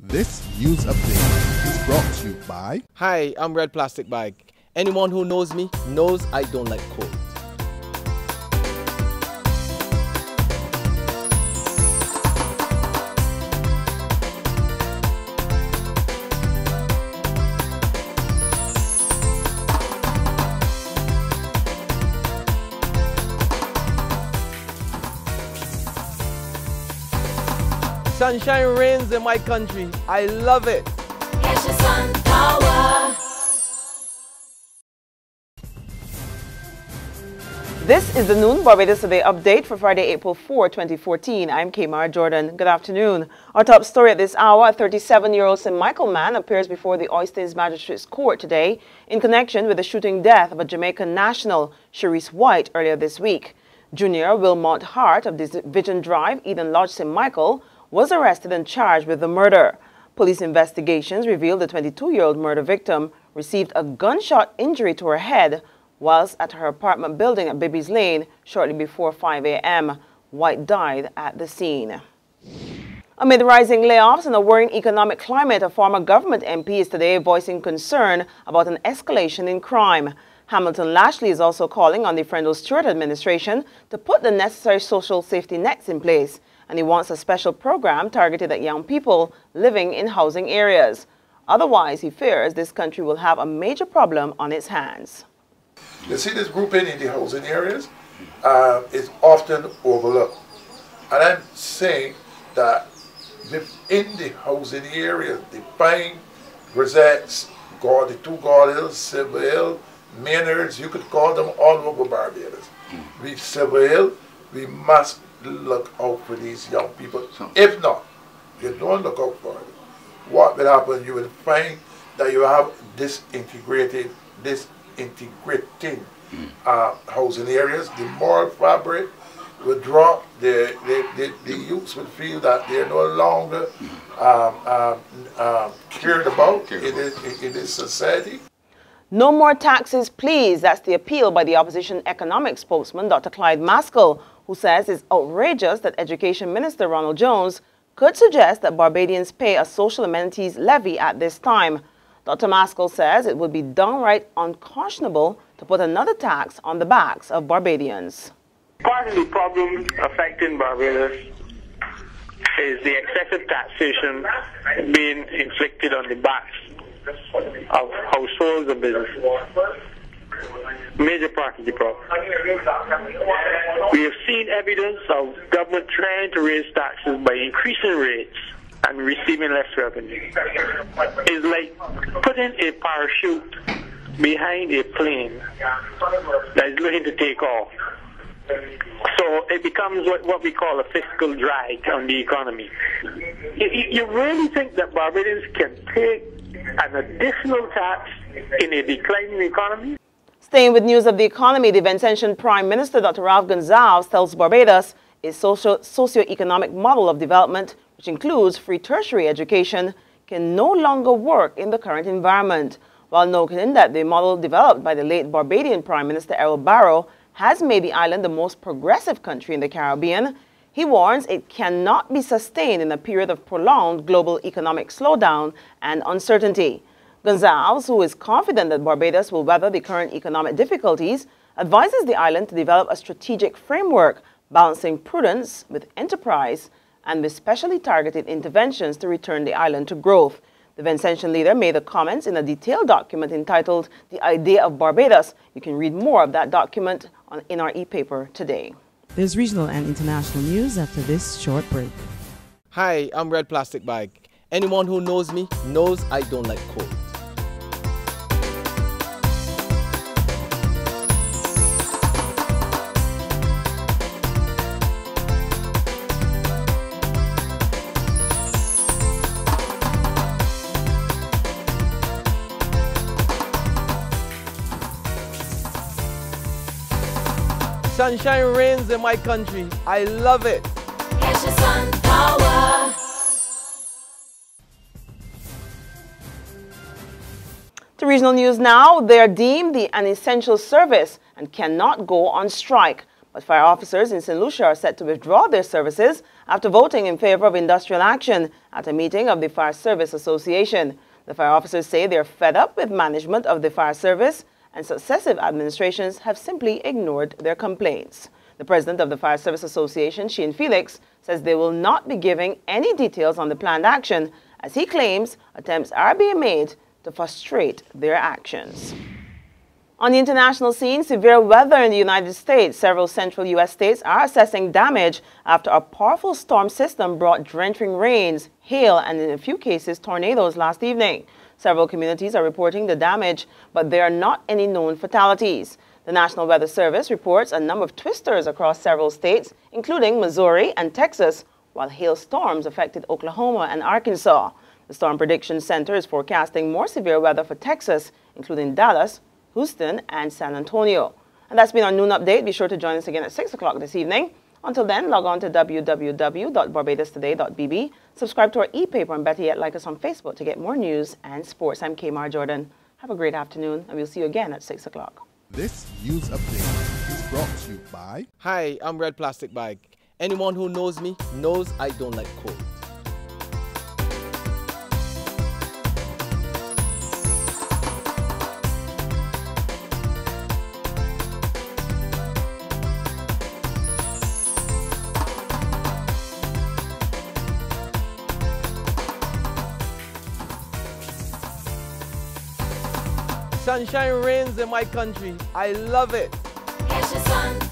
This news update is brought to you by... Hi, I'm Red Plastic Bag. Anyone who knows me knows I don't like cold. Sunshine reigns in my country. I love it. Get your sun power. This is the Noon Barbados Today update for Friday, April 4, 2014. I'm Kamar Jordan. Good afternoon. Our top story at this hour, a 37-year-old St. Michael man appears before the Oysters Magistrates Court today in connection with the shooting death of a Jamaican national, Sharice White, earlier this week. Junior Wilmot Hart of Division Drive, Eden Lodge, St. Michael, was arrested and charged with the murder. Police investigations revealed the 22-year-old murder victim received a gunshot injury to her head whilst at her apartment building at Bibby's Lane shortly before 5 a.m. White died at the scene. Amid rising layoffs and a worrying economic climate, a former government MP is today voicing concern about an escalation in crime. Hamilton Lashley is also calling on the Frendo Stewart administration to put the necessary social safety nets in place, and he wants a special program targeted at young people living in housing areas. Otherwise, he fears this country will have a major problem on its hands. You see, this grouping in the housing areas is often overlooked. And I'm saying that within the housing areas, the Pine, Grisettes, the two Gordons, Seville, Maynards, you could call them all over Barbados. With Seville, we must look out for these young people. If not, you don't look out for them, what will happen? You will find that you have disintegrating housing areas. The moral fabric will drop. The youths will feel that they are no longer cared about in this society. No more taxes, please. That's the appeal by the opposition economic spokesman, Dr. Clyde Mascoll, who says it's outrageous that Education Minister Ronald Jones could suggest that Barbadians pay a social amenities levy at this time. Dr. Mascoll says it would be downright unconscionable to put another tax on the backs of Barbadians. Part of the problem affecting Barbados is the excessive taxation being inflicted on the backs of households and businesses. Major part of the problem. We have seen evidence of government trying to raise taxes by increasing rates and receiving less revenue. It's like putting a parachute behind a plane that is looking to take off. So it becomes what we call a fiscal drag on the economy. You really think that Barbadians can pay an additional tax in a declining economy? Staying with news of the economy, the Vincentian Prime Minister, Dr. Ralph Gonsalves, tells Barbados its socio-economic model of development, which includes free tertiary education, can no longer work in the current environment, while noting that the model developed by the late Barbadian Prime Minister Errol Barrow has made the island the most progressive country in the Caribbean. He warns it cannot be sustained in a period of prolonged global economic slowdown and uncertainty. Gonsalves, who is confident that Barbados will weather the current economic difficulties, advises the island to develop a strategic framework balancing prudence with enterprise and with specially targeted interventions to return the island to growth. The Vincentian leader made the comments in a detailed document entitled The Idea of Barbados. You can read more of that document in our e-paper today. There's regional and international news after this short break. Hi, I'm Red Plastic Bag. Anyone who knows me knows I don't like cold. Sunshine reigns in my country. I love it. Get your sun power. To regional news now, they are deemed an essential service and cannot go on strike. But fire officers in St. Lucia are set to withdraw their services after voting in favor of industrial action at a meeting of the Fire Service Association. The fire officers say they're fed up with management of the fire service and successive administrations have simply ignored their complaints. The president of the Fire Service Association, Shane Felix, says they will not be giving any details on the planned action, as he claims attempts are being made to frustrate their actions. On the international scene, severe weather in the United States. Several central U.S. states are assessing damage after a powerful storm system brought drenching rains, hail, and in a few cases, tornadoes last evening. Several communities are reporting the damage, but there are not any known fatalities. The National Weather Service reports a number of twisters across several states, including Missouri and Texas, while hailstorms affected Oklahoma and Arkansas. The Storm Prediction Center is forecasting more severe weather for Texas, including Dallas, Houston, and San Antonio. And that's been our noon update. Be sure to join us again at 6 o'clock this evening. Until then, log on to www.barbadostoday.bb, subscribe to our e-paper, and better yet, like us on Facebook to get more news and sports. I'm Kmar Jordan. Have a great afternoon, and we'll see you again at 6 o'clock. This news update is brought to you by... Hi, I'm Red Plastic Bag. Anyone who knows me knows I don't like cold. Sunshine reigns in my country. I love it. Catch the sun.